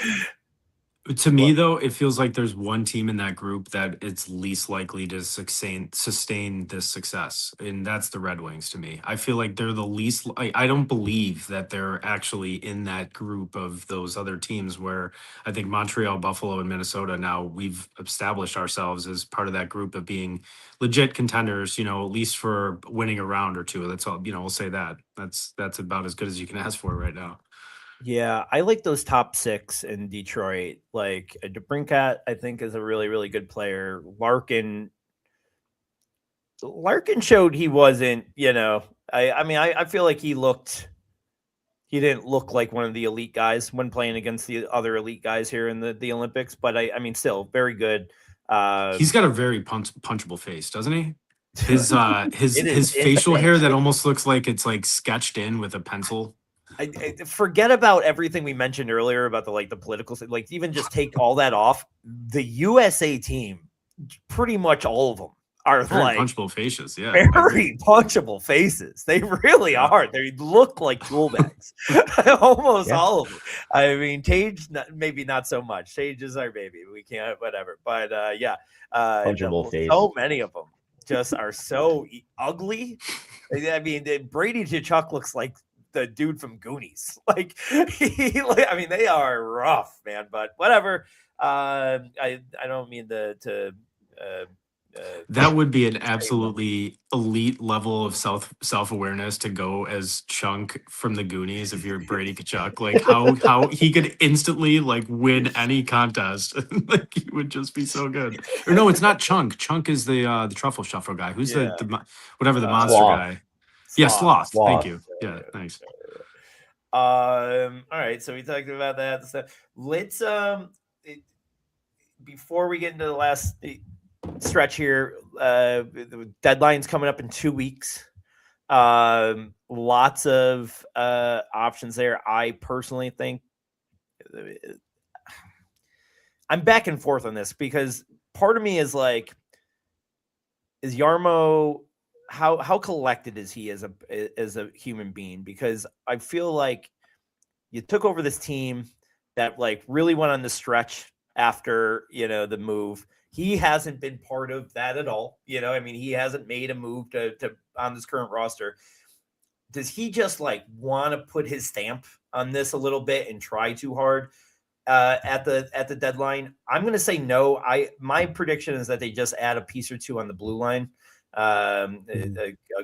To me, though, it feels like there's one team in that group that it's least likely to sustain this success, and that's the Red Wings to me. I feel like they're the least. I don't believe that they're actually in that group of those other teams where I think Montreal, Buffalo, and Minnesota, now we've established ourselves as part of that group of being legit contenders, at least for winning a round or two. That's all, we'll say that. That's about as good as you can ask for right now. Yeah, I like those top 6 in Detroit. Like DeBrincat, I think, is a really, really good player. Larkin showed he wasn't, I feel like he didn't look like one of the elite guys when playing against the other elite guys here in the Olympics, but I mean, still very good. He's got a very punchable face, doesn't he? His facial hair that almost looks like it's like sketched in with a pencil. I forget about everything we mentioned earlier about the political, like even just take all that off. The USA team, pretty much all of them are very punchable faces. Yeah, very punchable faces. They really are. They look like tool bags. Almost all of them. I mean, Tage, maybe not so much. Tage is our baby. We can't, whatever. But punchable face. So many of them just are so ugly. I mean, Brady Tkachuk looks like the dude from Goonies. I mean, they are rough, man, but whatever. I don't mean to that would be an absolutely elite level of self-awareness to go as Chunk from the Goonies if you're Brady Tkachuk. Like how he could instantly win any contest. He would just be so good. Or no, it's not Chunk. Chunk is the truffle shuffle guy. Who's the whatever the monster Sloth. guy? Yeah, Sloth. Thank you. Yeah, thanks. All right, so we talked about that stuff. Let's before we get into the last stretch here, the deadline's coming up in 2 weeks. Lots of options there. I personally think I'm back and forth on this, because part of me is like, is Jarmo, how collected is he as a human being? Because I feel like you took over this team that really went on the stretch after the move. He hasn't been part of that at all. I mean, he hasn't made a move to on this current roster. Does he just want to put his stamp on this a little bit and try too hard at the deadline? I'm going to say no. My prediction is that they just add a piece or two on the blue line. A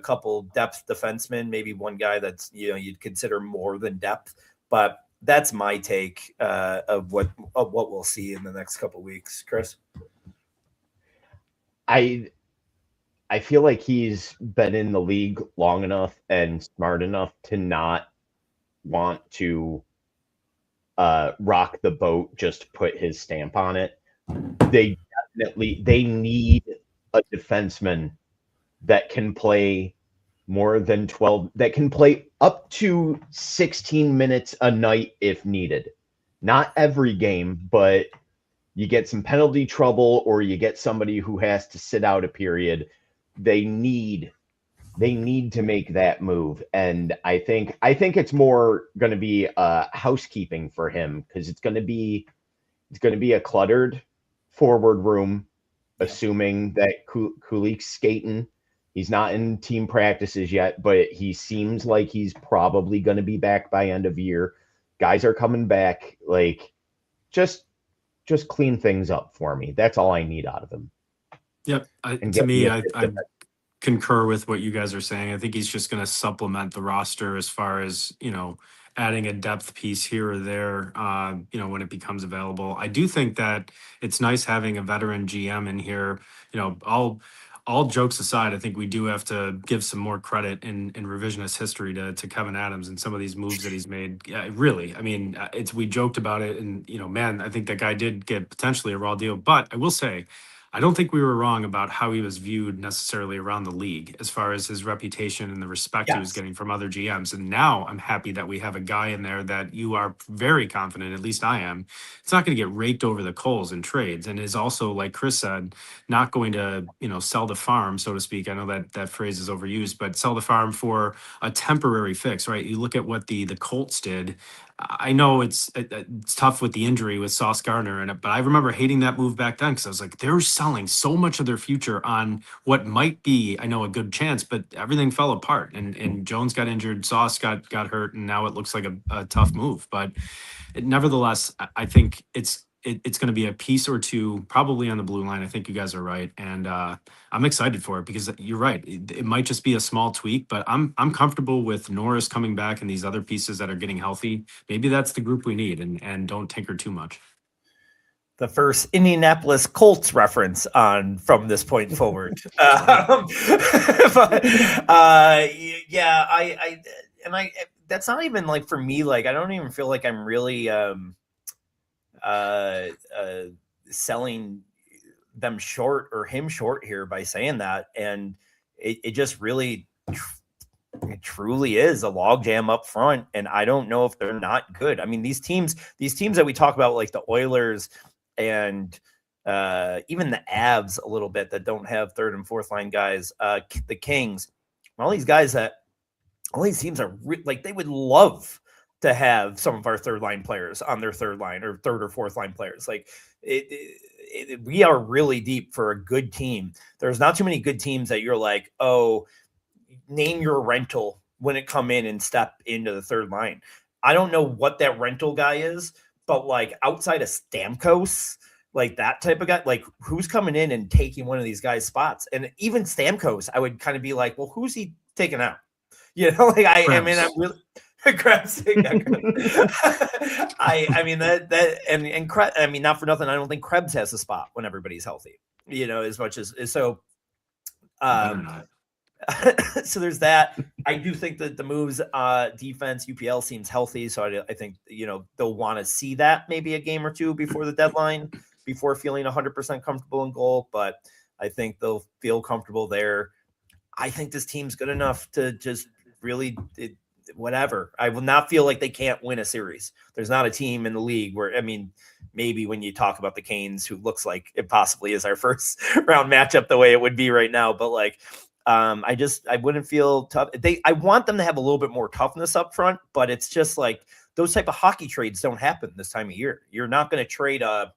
couple depth defensemen, maybe one guy that's you'd consider more than depth, but that's my take of what we'll see in the next couple weeks. Chris, I feel like he's been in the league long enough and smart enough to not want to rock the boat just to put his stamp on it. They need a defenseman that can play more than 12, that can play up to 16 minutes a night if needed. Not every game, but you get some penalty trouble or you get somebody who has to sit out a period. They need to make that move. And I think it's more going to be housekeeping for him, because it's going to be a cluttered forward room, assuming that Kulik's skating. He's not in team practices yet, but he seems like he's probably going to be back by end of year. Guys are coming back. Like, just clean things up for me. That's all I need out of him. Yep. To me, I concur with what you guys are saying. I think he's just going to supplement the roster as far as, adding a depth piece here or there, when it becomes available. I do think that it's nice having a veteran GM in here. All jokes aside, I think we do have to give some more credit in revisionist history to Kevin Adams and some of these moves that he's made. Really, I mean, we joked about it, and man, I think that guy did get potentially a raw deal. But I will say, I don't think we were wrong about how he was viewed necessarily around the league as far as his reputation and the respect he was getting from other GMs. And now I'm happy that we have a guy in there that you are very confident, at least I am, it's not going to get raked over the coals in trades, and is also, like Chris said, not going to, sell the farm, so to speak. I know that phrase is overused, but sell the farm for a temporary fix, right? You look at what the Colts did. I know it's tough with the injury with Sauce Gardner in it, but I remember hating that move back then because I was like, they're selling so much of their future on what might be, I know, a good chance, but everything fell apart. And Jones got injured, Sauce got hurt, and now it looks like a tough move. But nevertheless, I think it's going to be a piece or two probably on the blue line. I think you guys are right, and I'm excited for it because you're right. It might just be a small tweak, but I'm comfortable with Norris coming back and these other pieces that are getting healthy. Maybe that's the group we need, and don't tinker too much. The first Indianapolis Colts reference from this point forward. That's not even like for me. Like, I don't even feel like I'm really selling them short or him short here by saying that. And it just really it truly is a logjam up front. And I don't know if they're not good. I mean, these teams that we talk about, like the Oilers and even the Avs a little bit, that don't have third and fourth line guys, the Kings, all these teams are like, they would love to have some of our third line players on their third line or third or fourth line players. Like we are really deep for a good team. There's not too many good teams that you're like, oh, name your rental when it come in and step into the third line. I don't know what that rental guy is, but like outside of Stamkos, like that type of guy, like who's coming in and taking one of these guys' spots? And even Stamkos, I would kind of be like, well, who's he taking out? Like I mean, I'm really Krebs. I mean that and Krebs, I mean, not for nothing, I don't think Krebs has a spot when everybody's healthy. As much as so. So there's that. I do think that the moves, defense, UPL seems healthy, so I think they'll want to see that maybe a game or two before the deadline, before feeling 100% comfortable in goal. But I think they'll feel comfortable there. I think this team's good enough to just really whatever. I will not feel like they can't win a series. There's not a team in the league where, I mean, maybe when you talk about the Canes, who looks like it possibly is our first round matchup the way it would be right now, but like. I wouldn't feel tough. I want them to have a little bit more toughness up front, but it's just like those type of hockey trades don't happen this time of year. You're not going to trade I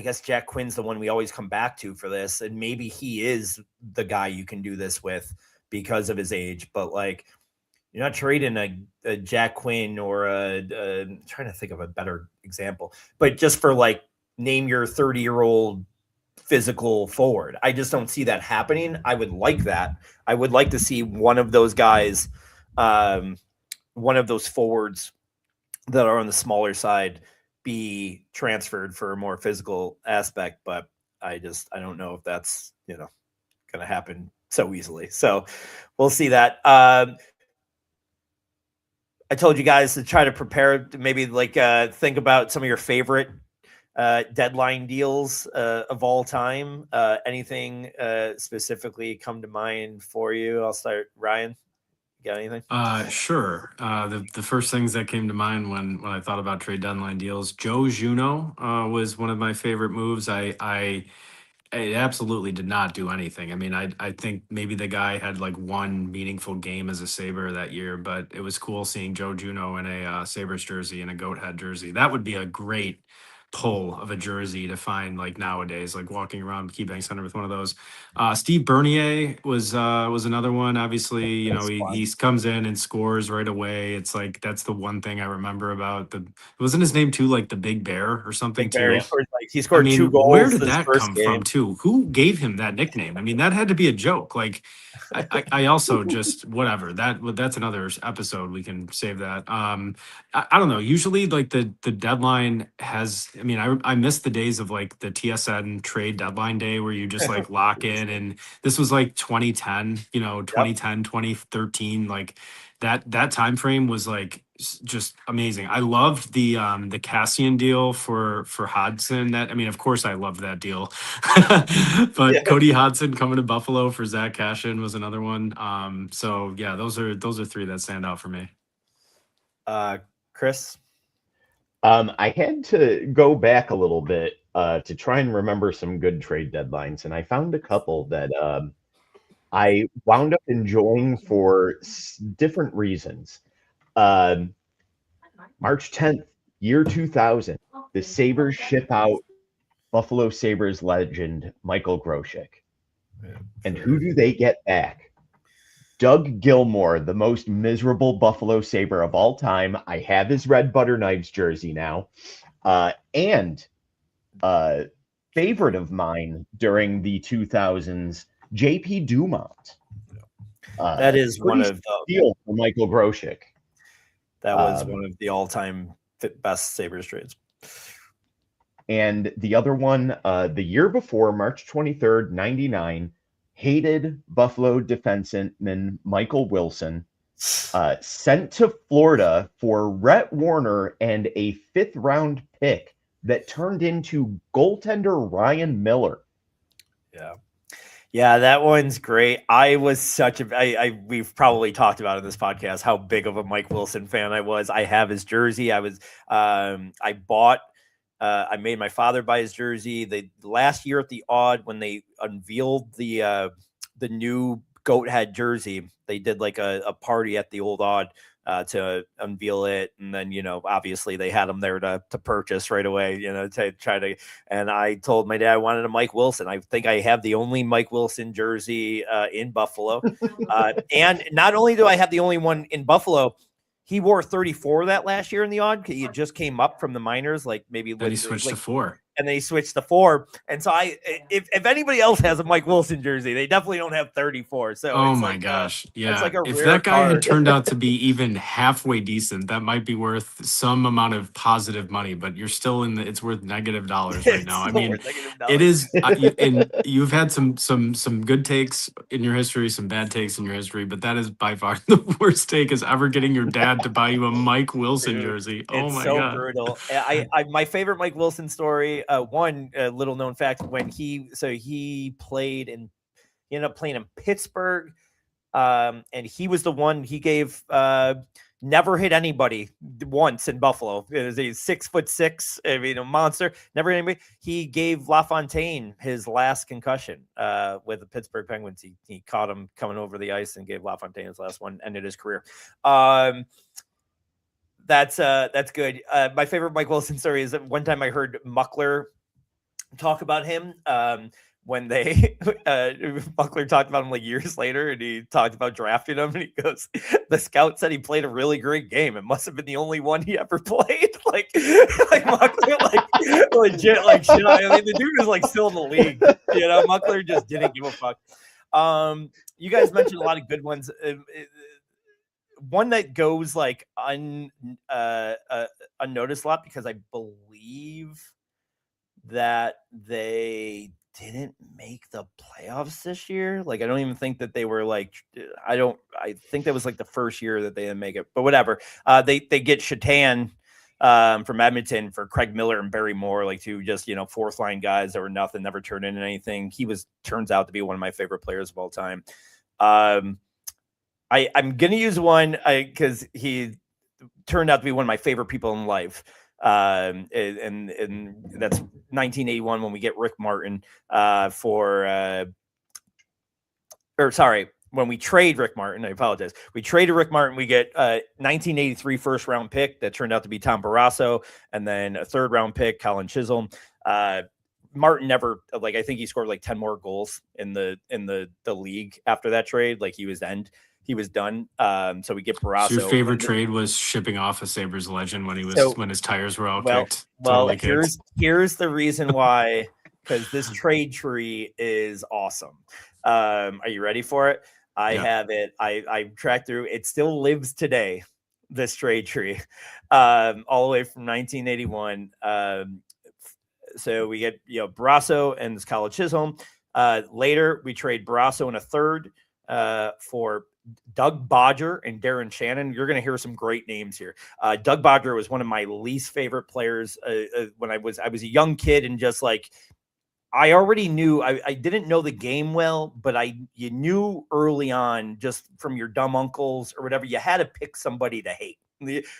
guess Jack Quinn's the one we always come back to for this. And maybe he is the guy you can do this with because of his age, but like, you're not trading a Jack Quinn or I'm trying to think of a better example, but just for like, name your 30-year-old physical forward. I just don't see that happening. I would like that. I would like to see one of those guys, one of those forwards that are on the smaller side be transferred for a more physical aspect, but I don't know if that's, going to happen so easily. So we'll see that. I told you guys to try to prepare, to maybe like think about some of your favorite deadline deals of all time. Anything specifically come to mind for you? I'll start. Ryan, you got anything? Sure. The first things that came to mind when I thought about trade deadline deals, Joe Juno was one of my favorite moves. I it absolutely did not do anything. I mean, I think maybe the guy had like one meaningful game as a Saber that year, but it was cool seeing Joe Juno in a Sabres jersey and a goat head jersey. That would be a great pull of a jersey to find like nowadays, like walking around KeyBank Center with one of those. Steve Bernier was another one. Obviously, you know, That's fun. he comes in and scores right away. It's like that's the one thing I remember about the. Wasn't his name too like the Big Bear or something Big too? Bear, he scored I mean, 2 goals. where did this that first come game. from too? Who gave him that nickname? I mean, that had to be a joke. Like, I also just whatever that's another episode. We can save that. I don't know. Usually, like the deadline has. I mean, I miss the days of like the TSN trade deadline day where you just like lock in, and this was like 2010. You know, 2010, 2013. Like that time frame was like just amazing. I loved the Cassian deal for Hodgson. That I mean, of course, I loved that deal. But Cody Hodgson coming to Buffalo for Zach Cashin was another one. So yeah, those are three that stand out for me. Chris, I had to go back a little bit to try and remember some good trade deadlines, and I found a couple that I wound up enjoying for different reasons. March 10th, year 2000, the Sabres ship out Buffalo Sabres legend Michael Grosek. And who do they get back? Doug Gilmour, the most miserable Buffalo Sabre of all time. I have his red butter knives jersey now. And favorite of mine during the 2000s, JP Dumont. that is one of the deal for Michael Grosek. that was one of the all-time best Sabres trades. And the other one, the year before, March 23rd, 99, hated Buffalo defenseman Michael Wilson, sent to Florida for Rhett Warner and a 5th-round pick that turned into goaltender Ryan Miller. Yeah, that one's great. I was such a we've probably talked about in this podcast how big of a Mike Wilson fan I was. I have his jersey. I made my father buy his jersey. The last year at the Odd, when they unveiled the new goat head jersey, they did like a party at the old Odd to unveil it, and then obviously they had them there to purchase right away, to try to. And I told my dad I wanted a Mike Wilson. I think I have the only Mike Wilson jersey in Buffalo, and not only do I have the only one in Buffalo, he wore 34 that last year in the Odd. He just came up from the minors, like maybe. Then he switched to 4. And then he switched to 4. And so if anybody else has a Mike Wilson jersey, they definitely don't have 34. So oh my gosh, yeah. It's like a if rare that guy card. had turned out to be even halfway decent, that might be worth some amount of positive money. But you're still it's worth negative dollars right now. I mean, it is, and you've had some good takes in your history, some bad takes in your history, but that is by far the worst take is ever getting your dad to buy you a Mike Wilson jersey. Oh my god, brutal. My favorite Mike Wilson story. One little known fact: when he ended up playing in Pittsburgh, and he was the one he gave. Never hit anybody once in Buffalo. It was a 6'6", I mean, a monster. Never hit anybody. He gave LaFontaine his last concussion with the Pittsburgh Penguins. He caught him coming over the ice and gave LaFontaine his last one. Ended his career. That's good. My favorite Mike Wilson story is that one time I heard Muckler talk about him when they Buckler talked about him like years later, and he talked about drafting him, and he goes, the scout said he played a really great game. It must have been the only one he ever played. like Muckler, like legit, like shit. I mean, the dude is like still in the league. Muckler just didn't give a fuck. You guys mentioned a lot of good ones. One that goes like unnoticed a lot because I believe that they didn't make the playoffs this year. Like, I don't even think that they were like, I think that was like the first year that they didn't make it, but whatever. They get Shatan from Edmonton for Craig Miller and Barry Moore, like two just, fourth line guys that were nothing, never turned into anything. He turns out to be one of my favorite players of all time. I'm going to use one because he turned out to be one of my favorite people in life. And that's 1981 when we get Rick Martin when we trade Rick Martin. I apologize. We traded Rick Martin. We get 1983 first round pick that turned out to be Tom Barrasso, and then a third round pick, Colin Chisholm. Martin never, I think he scored like 10 more goals in the league after that trade. Like he was done. So we get Barrasso. So your favorite trade was shipping off a Sabres legend when his tires were out kicked. Well, here's the reason why, because this trade tree is awesome. Are you ready for it? I have it. I tracked through. It still lives today, this trade tree, all the way from 1981. So we get Barrasso and this Colin Chisholm. Later, we trade Barrasso in a third for Doug Bodger and Darren Shannon. You're going to hear some great names here. Doug Bodger was one of my least favorite players when I was a young kid, and just like I already knew I didn't know the game well, but you knew early on, just from your dumb uncles or whatever, you had to pick somebody to hate.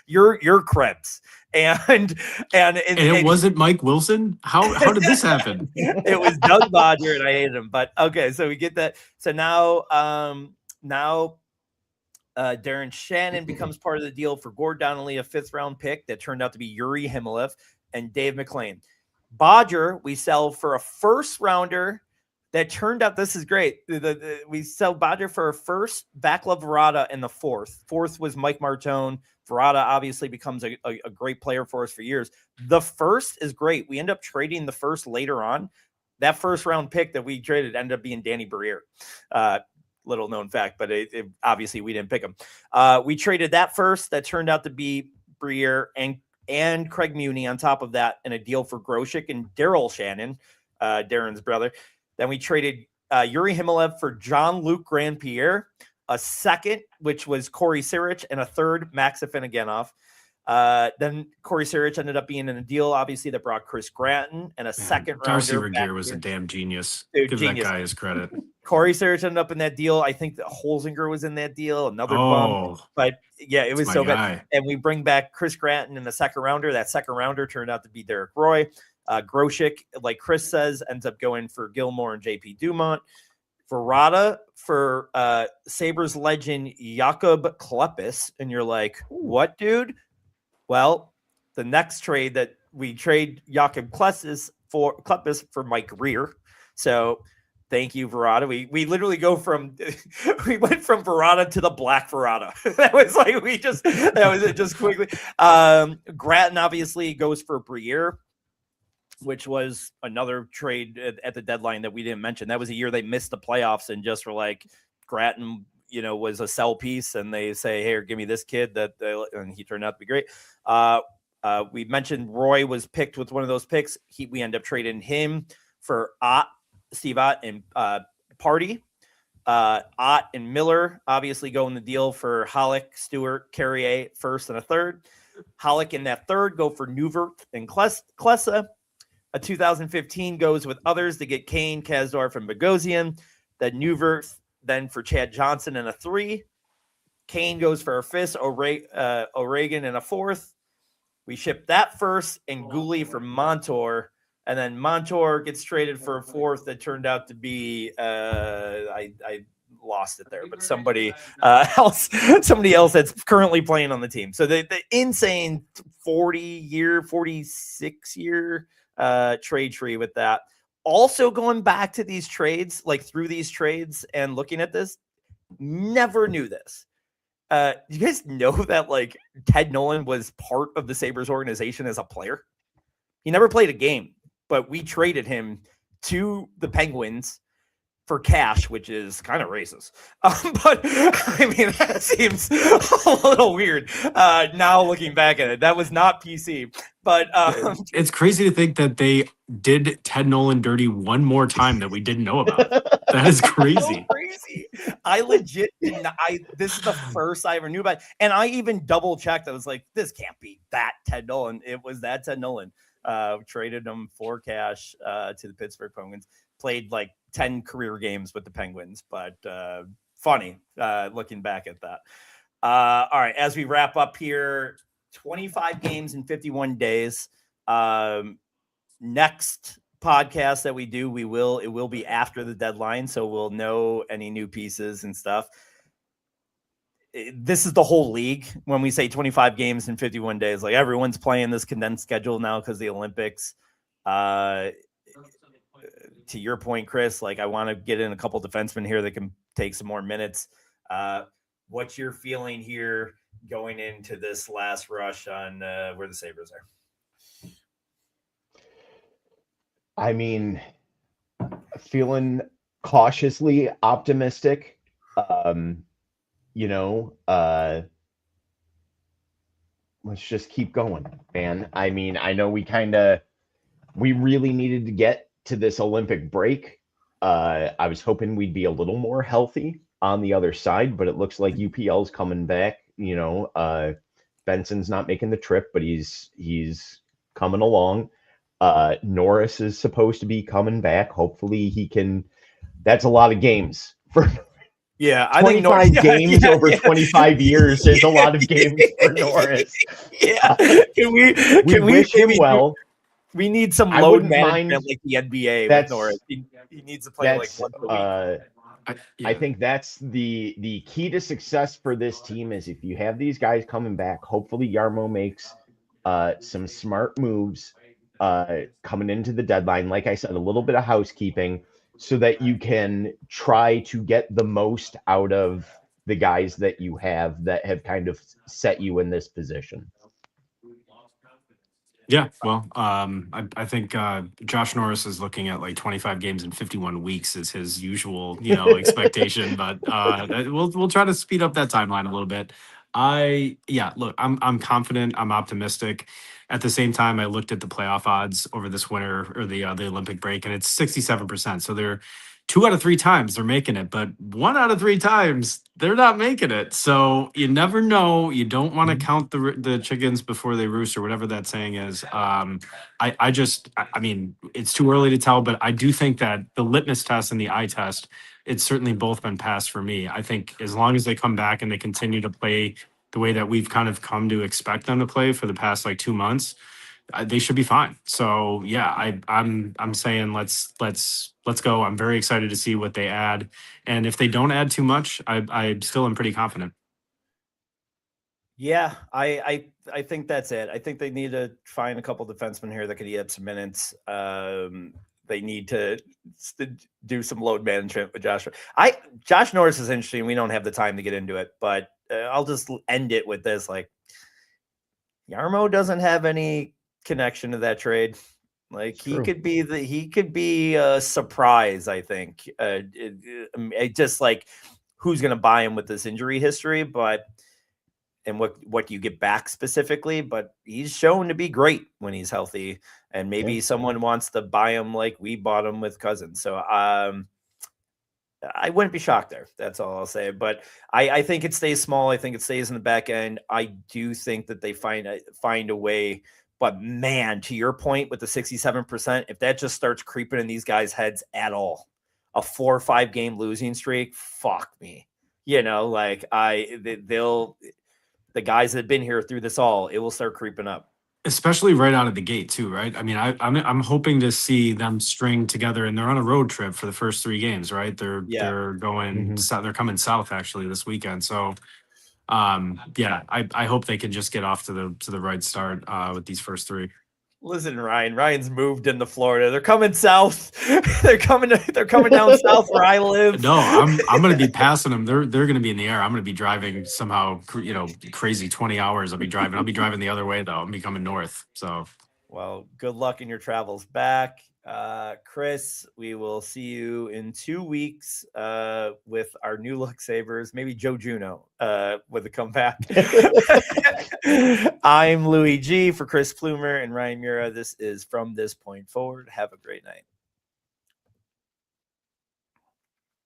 You're Krebs, and it wasn't Mike Wilson. How did this happen? It was Doug Bodger, and I hated him. But okay, so we get that. So now Darren Shannon becomes part of the deal for Gord Donnelly, a 5th round pick that turned out to be Yuri Himalev and Dave McLean. Bodger, we sell for a 1st rounder that turned out, this is great. We sell Bodger for a 1st, Vaclav Varada in the 4th. 4th was Mike Martone. Varada obviously becomes a great player for us for years. The 1st is great. We end up trading the 1st later on. That 1st round pick that we traded ended up being Danny Briere. Little known fact, but obviously we didn't pick him. We traded that 1st that turned out to be Briere and Craig Muni on top of that in a deal for Grosek and Daryl Shannon, Darren's brother. Then we traded Yuri Himalev for Jean-Luc Grandpierre, a 2nd, which was Corey Sirich, and a 3rd, Max Afinogenov. Then Corey Sirich ended up being in a deal, obviously, that brought Chris Gratton and a 2nd rounder. Darcy Regier was a damn genius. Dude, Give genius. that guy his credit. Corey Sirich ended up in that deal. I think that Holzinger was in that deal. Another bum. But yeah, it was so bad. And we bring back Chris Gratton in the 2nd rounder. That 2nd rounder turned out to be Derek Roy. Grosek, like Chris says, ends up going for Gilmore and JP Dumont. Varada for Sabres legend Jakub Klepis. And you're like, what, dude? Well, the next trade that we trade Jakub Klepis for Mike Rear. So thank you, Varada. We literally go from we went from Varada to the Black Varada. That was it just quickly. Gratton obviously goes for Briere, which was another trade at the deadline that we didn't mention. That was a year they missed the playoffs and just were like, Gratton, was a sell piece, and they say, "Hey, give me this kid," and he turned out to be great. We mentioned Roy was picked with one of those picks. We end up trading him for Steve Ott and Party. Ott and Miller obviously go in the deal for Halleck, Stewart, Carrier, 1st and a 3rd. Halleck in that 3rd go for Newvert and Klessa. A 2015 goes with others to get Kane, Kasdorf, and Bogosian. Then Newvert then for Chad Johnson in a 3. Kane goes for a 5th, O'Regan in a 4th. We ship that 1st and Gooley for Montour. And then Montour gets traded for a 4th that turned out to be I lost it there, but somebody else that's currently playing on the team. So the insane 46-year trade tree with that. Also going back to these trades, like through these trades and looking at this, never knew this. You guys know that like Ted Nolan was part of the Sabres organization as a player? He never played a game, but we traded him to the Penguins for cash, which is kind of racist. But I mean, that seems a little weird now looking back at it. That was not PC. But it's crazy to think that they did Ted Nolan dirty one more time that we didn't know about. That is crazy. So crazy. I legit did not. This is the first I ever knew about it. And I even double checked. I was like, this can't be that Ted Nolan. It was that Ted Nolan. Traded him for cash to the Pittsburgh Penguins. Played like 10 career games with the Penguins, but funny looking back at that. All right, as we wrap up here, 25 games in 51 days. Next podcast that we do, it will be after the deadline, so we'll know any new pieces and stuff. This is the whole league when we say 25 games in 51 days. Like, everyone's playing this condensed schedule now because the Olympics. To your point, Chris, like, I want to get in a couple defensemen here that can take some more minutes. What's your feeling here going into this last rush on where the Sabres are? I mean, feeling cautiously optimistic. Let's just keep going, man. I mean, I know we really needed to get to this Olympic break. I was hoping we'd be a little more healthy on the other side, but it looks like UPL's coming back. Benson's not making the trip, but he's coming along. Norris is supposed to be coming back. Hopefully he can. That's a lot of games for. Yeah, I think 25 games over 25 years is a lot of games for Norris. Yeah, can we wish him well. We need some load management like the NBA with Norris. He needs to play like once a week. I think that's the key to success for this team is if you have these guys coming back. Hopefully Yarmo makes some smart moves coming into the deadline. Like I said, a little bit of housekeeping so that you can try to get the most out of the guys that you have that have kind of set you in this position. Yeah, well, I think Josh Norris is looking at like 25 games in 51 weeks is his usual, expectation. But we'll try to speed up that timeline a little bit. Look, I'm confident. I'm optimistic. At the same time, I looked at the playoff odds over this winter or the Olympic break, and it's 67%. So they're 2 out of 3 times they're making it, but 1 out of 3 times they're not making it. So you never know. You don't want to count the chickens before they roost or whatever that saying is. I mean, it's too early to tell, but I do think that the litmus test and the eye test, it's certainly both been passed for me. I think as long as they come back and they continue to play the way that we've kind of come to expect them to play for the past like 2 months, they should be fine. So yeah, I'm saying let's go. I'm very excited to see what they add, and if they don't add too much, I still am pretty confident. Yeah, I think that's it. I think they need to find a couple defensemen here that could eat up some minutes. They need to do some load management with Josh. Josh Norris is interesting. We don't have the time to get into it, but I'll just end it with this. Like, Yarmo doesn't have any connection to that trade. Like, he could be a surprise, I think. Just like who's going to buy him with this injury history, and what you get back specifically, but he's shown to be great when he's healthy, and maybe someone wants to buy him like we bought him with Cousins. So I wouldn't be shocked there. That's all I'll say. But I think it stays small. I think it stays in the back end. I do think that they find a way. But man, to your point with the 67%, if that just starts creeping in these guys' heads at all, a 4 or 5 game losing streak, fuck me. The guys that have been here through this all, it will start creeping up. Especially right out of the gate too, right? I mean, I'm hoping to see them string together, and they're on a road trip for the first 3 games, right? They're going they're coming south actually this weekend. So I hope they can just get off to the right start with these first 3. Listen, Ryan's moved into Florida. They're coming south. they're coming down south where I live. No, I'm going to be passing them. They're going to be in the air. I'm going to be driving somehow, crazy 20 hours. I'll be driving the other way though. I'm be coming north. So, well, good luck in your travels back. Chris, we will see you in 2 weeks with our new look Sabres, maybe Joe Juno with a comeback. I'm Louis G for Chris Plumer and Ryan Mura. This is From This Point Forward. Have a great night.